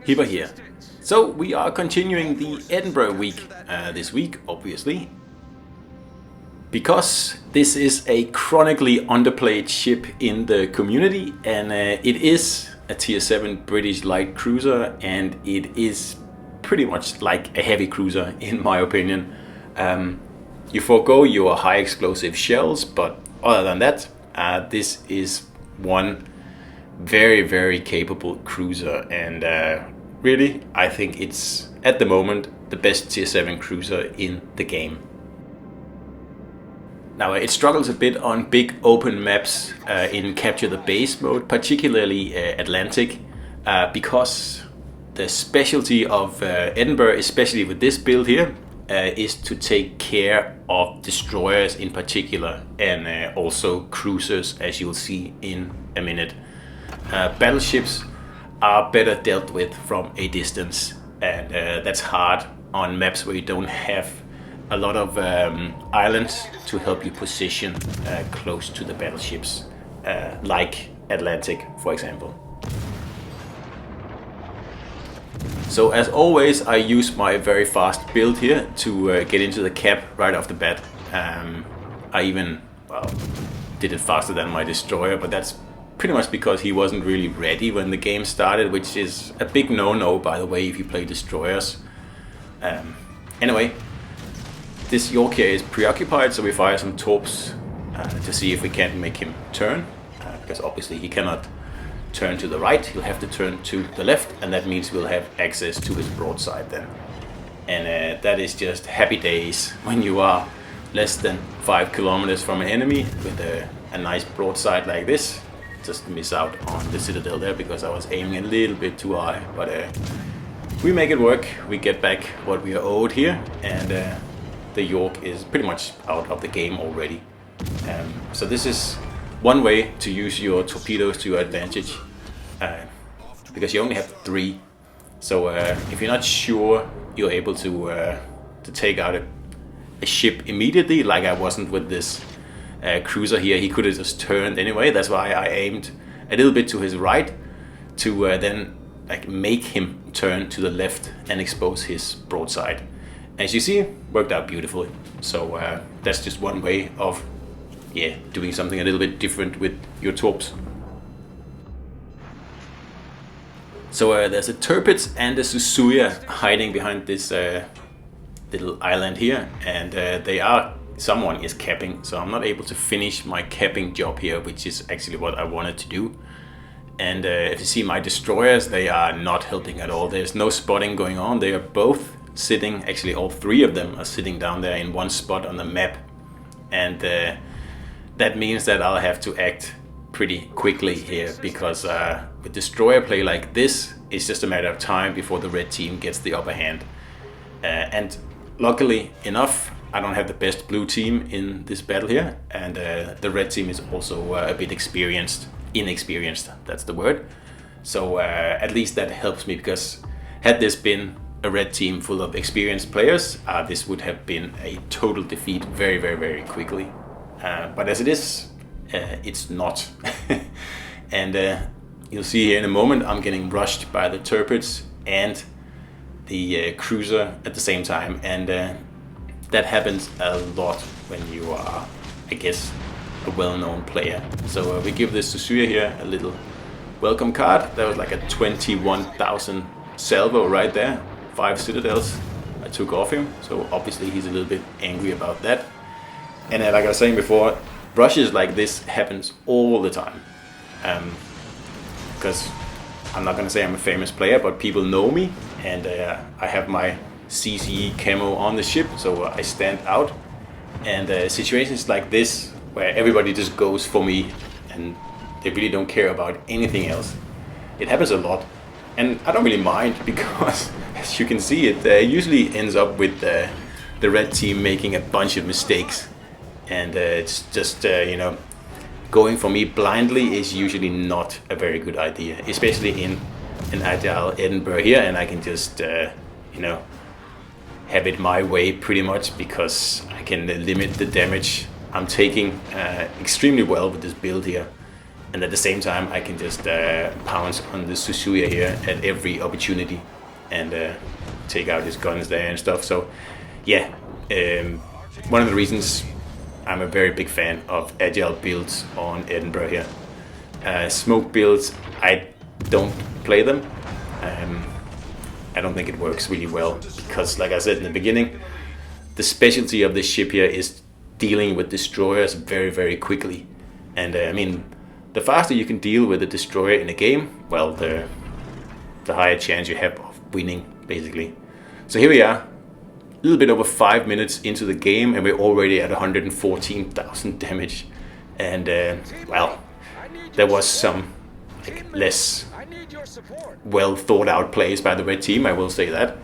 Hipper here. So we are continuing the Edinburgh week this week, obviously, because this is a chronically underplayed ship in the community, and it is a tier 7 British light cruiser, and it is pretty much like a heavy cruiser in my opinion. You forego your high explosive shells, but other than that, this is one very capable cruiser, and really I think it's at the moment the best tier 7 cruiser in the game. Now it struggles a bit on big open maps in capture the base mode, particularly Atlantic, because the specialty of Edinburgh, especially with this build here, is to take care of destroyers in particular, and also cruisers, as you'll see in a minute. Battleships are better dealt with from a distance, and that's hard on maps where you don't have a lot of islands to help you position close to the battleships, like Atlantic, for example. So as always, I use my very fast build here to get into the cap right off the bat. I even did it faster than my destroyer, but that's pretty much because he wasn't really ready when the game started, which is a big no-no, by the way, if you play destroyers. Anyway, this York here is preoccupied, so we fire some torps to see if we can't make him turn, because obviously he cannot turn to the right, he'll have to turn to the left, and that means we'll have access to his broadside then. And that is just happy days when you are less than 5 kilometers from an enemy with a nice broadside like this. Just miss out on the citadel there because I was aiming a little bit too high, but we make it work. We get back what we are owed here, and the York is pretty much out of the game already. So this is one way to use your torpedoes to your advantage, because you only have 3. So if you're not sure you're able to take out a ship immediately, like I wasn't with this cruiser here, he could have just turned anyway. That's why I aimed a little bit to his right to then make him turn to the left and expose his broadside. As you see, worked out beautifully. So that's just one way of doing something a little bit different with your torps. So there's a Tirpitz and a Susuya hiding behind this little island here, and someone is capping, so I'm not able to finish my capping job here, which is actually what I wanted to do. And if you see my destroyers, they are not helping at all. There's no spotting going on. They are both sitting, actually all 3 of them are sitting down there in one spot on the map, and that means that I'll have to act pretty quickly here, because with destroyer play like this, it's just a matter of time before the red team gets the upper hand. And luckily enough, I don't have the best blue team in this battle here, and the red team is also a bit inexperienced, that's the word. So at least that helps me, because had this been a red team full of experienced players, this would have been a total defeat very quickly. But as it is, it's not. And you'll see here in a moment, I'm getting rushed by the Tirpitz and the cruiser at the same time, and that happens a lot when you are, I guess, a well-known player. So we give this Susuya here a little welcome card. That was like a 21,000 salvo right there, 5 citadels I took off him, so obviously he's a little bit angry about that. And like I was saying before, rushes like this happens all the time, because I'm not gonna say I'm a famous player, but people know me, and I have my CCE camo on the ship, so I stand out. And situations like this, where everybody just goes for me and they really don't care about anything else, it happens a lot, and I don't really mind, because as you can see, it usually ends up with the red team making a bunch of mistakes. And it's just, going for me blindly is usually not a very good idea, especially in an Agile Edinburgh here, and I can just, have it my way pretty much, because I can limit the damage I'm taking extremely well with this build here. and at the same time I can just pounce on the Suzuya here at every opportunity and take out his guns there and stuff. So yeah, one of the reasons I'm a very big fan of Agile builds on Edinburgh here. Smoke builds, I don't play them. I don't think it works really well because, like I said in the beginning, the specialty of this ship here is dealing with destroyers very, very quickly. And I mean, the faster you can deal with a destroyer in a game, well, the higher chance you have of winning, basically. So here we are, a little bit over 5 minutes into the game, and we're already at 114,000 damage. And well, there was some less well thought out plays by the red team, I will say that,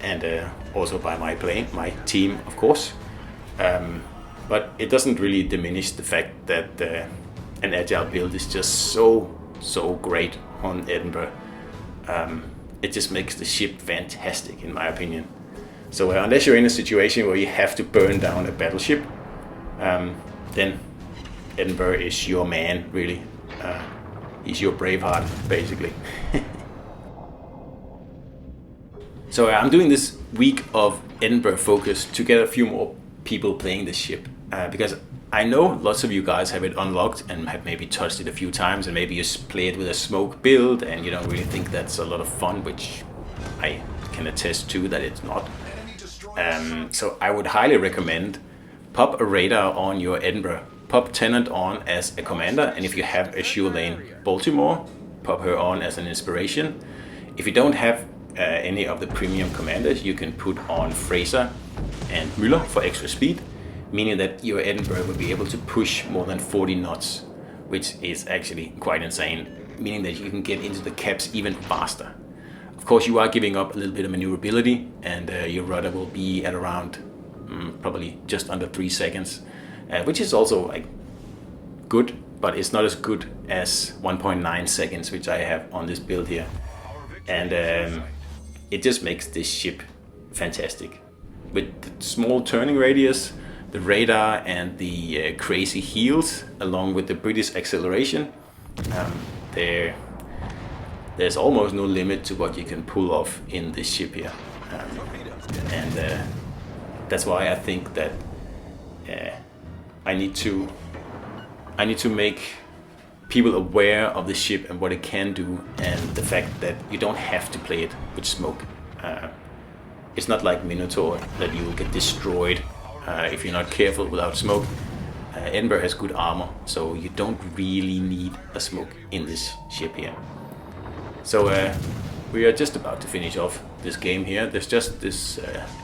and also by my team, of course. But it doesn't really diminish the fact that an Agile build is just so great on Edinburgh. It just makes the ship fantastic, in my opinion. So unless you're in a situation where you have to burn down a battleship, then Edinburgh is your man, really. He's your Braveheart, basically. So I'm doing this week of Edinburgh focus to get a few more people playing this ship, because I know lots of you guys have it unlocked and have maybe touched it a few times, and maybe you play it with a smoke build and you don't really think that's a lot of fun, which I can attest to that it's not. So I would highly recommend pop a radar on your Edinburgh. Pop Tennant on as a commander, and if you have a Sure Lane Baltimore, pop her on as an inspiration. If you don't have any of the premium commanders, you can put on Fraser and Müller for extra speed, meaning that your Edinburgh will be able to push more than 40 knots, which is actually quite insane, meaning that you can get into the caps even faster. Of course, you are giving up a little bit of maneuverability, and your rudder will be at around probably just under 3 seconds, which is also like good, but it's not as good as 1.9 seconds, which I have on this build here. And it just makes this ship fantastic. With the small turning radius, the radar and the crazy heels, along with the British acceleration, there's almost no limit to what you can pull off in this ship here. And that's why I think that I need to make people aware of the ship and what it can do, and the fact that you don't have to play it with smoke. It's not like Minotaur that you will get destroyed if you're not careful without smoke. Edinburgh has good armor, so you don't really need a smoke in this ship here. So we are just about to finish off this game here. There's just this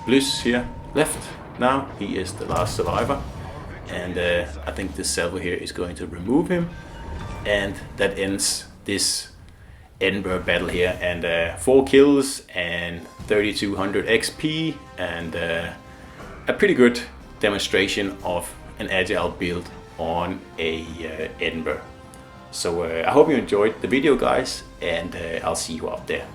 Bliss here left now. He is the last survivor, and I think this Salvo here is going to remove him, and that ends this Edinburgh battle here. And 4 kills and 3200 XP, and a pretty good demonstration of an Agile build on a Edinburgh. So I hope you enjoyed the video, guys, and I'll see you out there.